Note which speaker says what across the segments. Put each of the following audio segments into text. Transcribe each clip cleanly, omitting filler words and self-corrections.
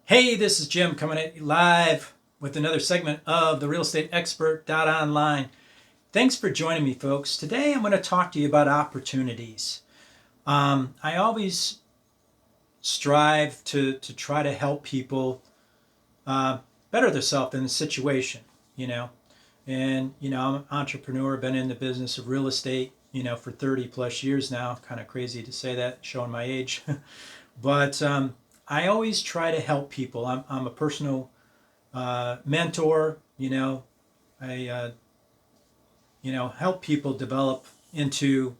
Speaker 1: Hey, this is Jim coming at you live with another segment of TheRealEstateExpert.Online. Thanks for joining me, folks. Today I'm going to talk to you about opportunities. I always strive to try to help people better themselves in the situation, you know. And, I'm an entrepreneur, been in the business of real estate, for 30 plus years now. Kind of crazy to say that, showing my age. But I always try to help people. I'm a personal mentor. I help people develop into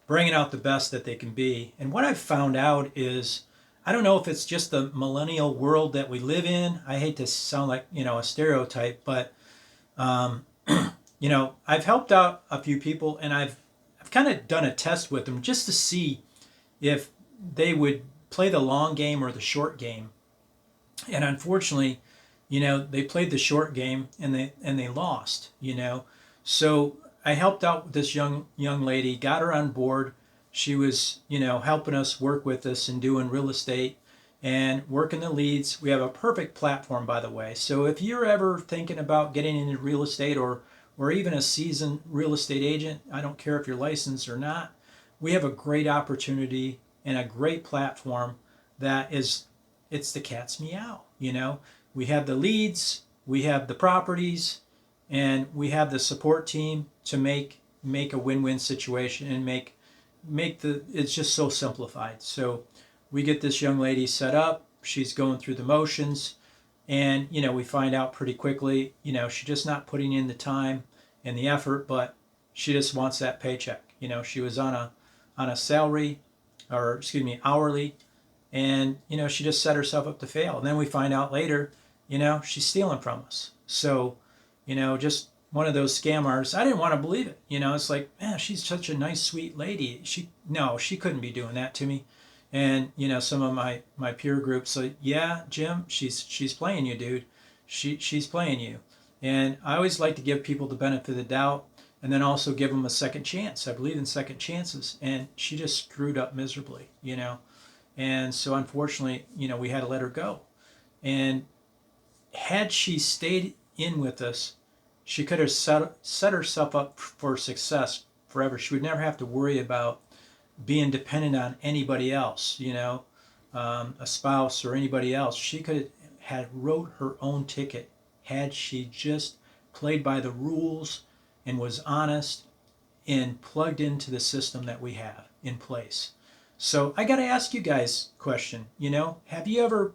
Speaker 1: bringing out the best that they can be. And what I've found out is, I don't know if it's just the millennial world that we live in. I hate to sound like a stereotype, but um, I've helped out a few people, and I've kind of done a test with them just to see if they would play the long game or the short game. And unfortunately, they played the short game and they lost. So I helped out with this young lady, got her on board. She was helping us work with us and doing real estate and working the leads. We have a perfect platform, by the way. So if you're ever thinking about getting into real estate, or even a seasoned real estate agent, I don't care if you're licensed or not, we have a great opportunity and a great platform that is, it's the cat's meow. We have the leads, we have the properties, and we have the support team to make a win-win situation and make it's just so simplified. So we get this young lady set up, she's going through the motions, and we find out pretty quickly, she's just not putting in the time and the effort, but she just wants that paycheck. She was on a salary, or excuse me, hourly, and she just set herself up to fail. And then we find out later, she's stealing from us. So just one of those scammers. I didn't want to believe it. It's like, man, she's such a nice, sweet lady. She couldn't be doing that to me. And some of my peer groups say, yeah, Jim, she's playing you, dude. She's playing you. And I always like to give people the benefit of the doubt, and then also give them a second chance. I believe in second chances, and she just screwed up miserably. And so unfortunately, we had to let her go. And had she stayed in with us, she could have set herself up for success forever. She would never have to worry about being dependent on anybody else, a spouse or anybody else. She could have wrote her own ticket had she just played by the rules and was honest and plugged into the system that we have in place. So I got to ask you guys a question. Have you ever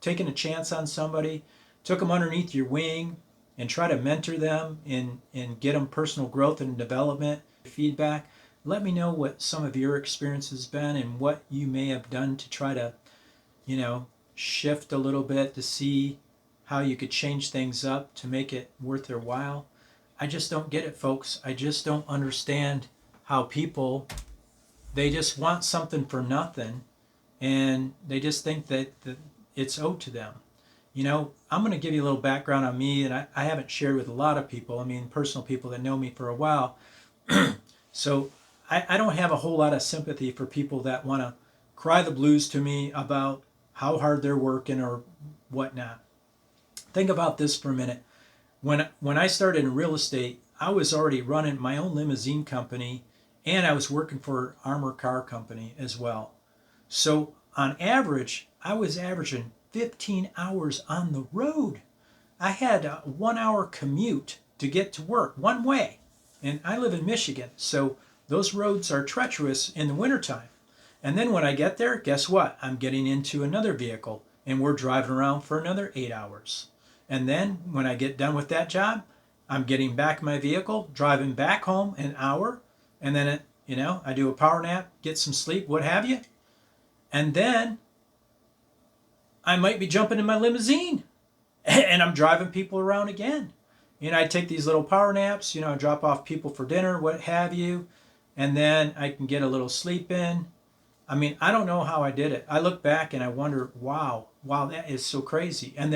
Speaker 1: taken a chance on somebody, took them underneath your wing, and try to mentor them and get them personal growth and development, feedback? Let me know what some of your experience has been and what you may have done to try to, shift a little bit to see how you could change things up to make it worth their while. I just don't get it, folks. I just don't understand how people, they just want something for nothing, and they just think that it's owed to them. I'm going to give you a little background on me, and I haven't shared with a lot of people. I mean, personal people that know me for a while. So I don't have a whole lot of sympathy for people that want to cry the blues to me about how hard they're working or whatnot. Think about this for a minute. When I started in real estate, I was already running my own limousine company, and I was working for an armor car company as well. So on average, I was averaging 15 hours on the road. I had a 1 hour commute to get to work one way. And I live in Michigan, so those roads are treacherous in the wintertime. And then when I get there, guess what? I'm getting into another vehicle, and we're driving around for another 8 hours. And then when I get done with that job, I'm getting back in my vehicle, driving back home an hour, and then I do a power nap, get some sleep, what have you. And then I might be jumping in my limousine and I'm driving people around again. I take these little power naps, I drop off people for dinner, what have you, and then I can get a little sleep in. I mean, I don't know how I did it. I look back and I wonder, wow, that is so crazy. And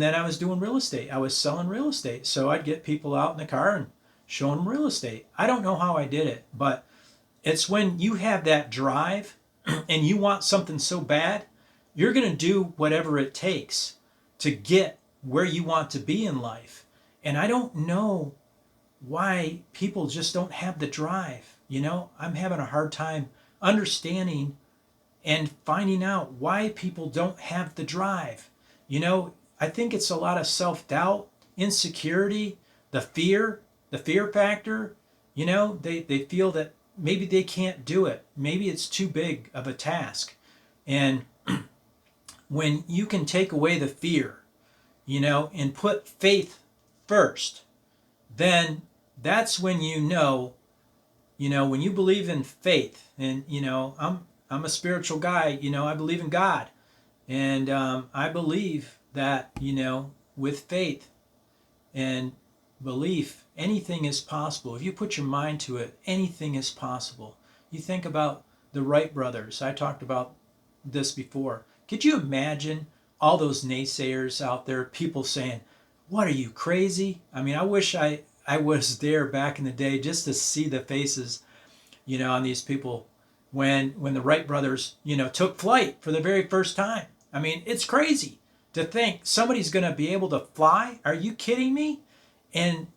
Speaker 1: then I was doing real estate. I was selling real estate. So I'd get people out in the car and show them real estate. I don't know how I did it, but it's when you have that drive and you want something so bad You're going to do whatever it takes to get where you want to be in life. And I don't know why people just don't have the drive. I'm having a hard time understanding and finding out why people don't have the drive. I think it's a lot of self-doubt, insecurity, the fear factor. They feel that maybe they can't do it. Maybe it's too big of a task. And when you can take away the fear, and put faith first, then that's when when you believe in faith, and I'm a spiritual guy. I believe in God, and I believe that with faith and belief, anything is possible. If you put your mind to it, anything is possible. You think about the Wright brothers. I talked about this before. Could you imagine all those naysayers out there, people saying, "What, are you crazy?" I mean, I wish I was there back in the day just to see the faces, on these people when the Wright brothers, took flight for the very first time. I mean, it's crazy to think somebody's going to be able to fly. Are you kidding me? And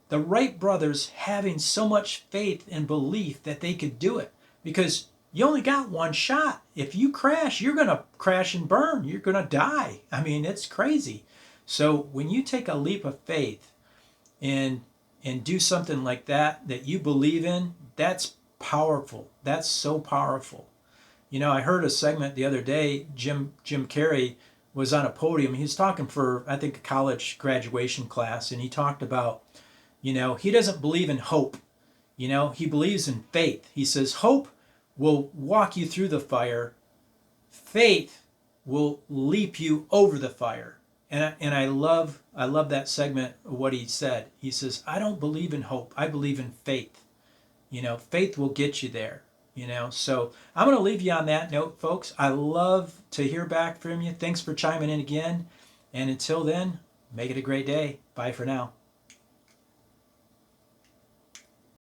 Speaker 1: the Wright brothers having so much faith and belief that they could do it, because you only got one shot. If you crash, you're going to crash and burn. You're going to die. I mean, it's crazy. So when you take a leap of faith and do something like that you believe in, that's powerful. That's so powerful. I heard a segment the other day. Jim Carrey was on a podium. He was talking for, I think, a college graduation class, and he talked about, he doesn't believe in hope. He believes in faith. He says hope will walk you through the fire. Faith will leap you over the fire. And I love that segment of what he said. He says, I don't believe in hope. I believe in faith. Faith will get you there. So I'm going to leave you on that note, folks. I love to hear back from you. Thanks for chiming in again. And until then, make it a great day. Bye for now.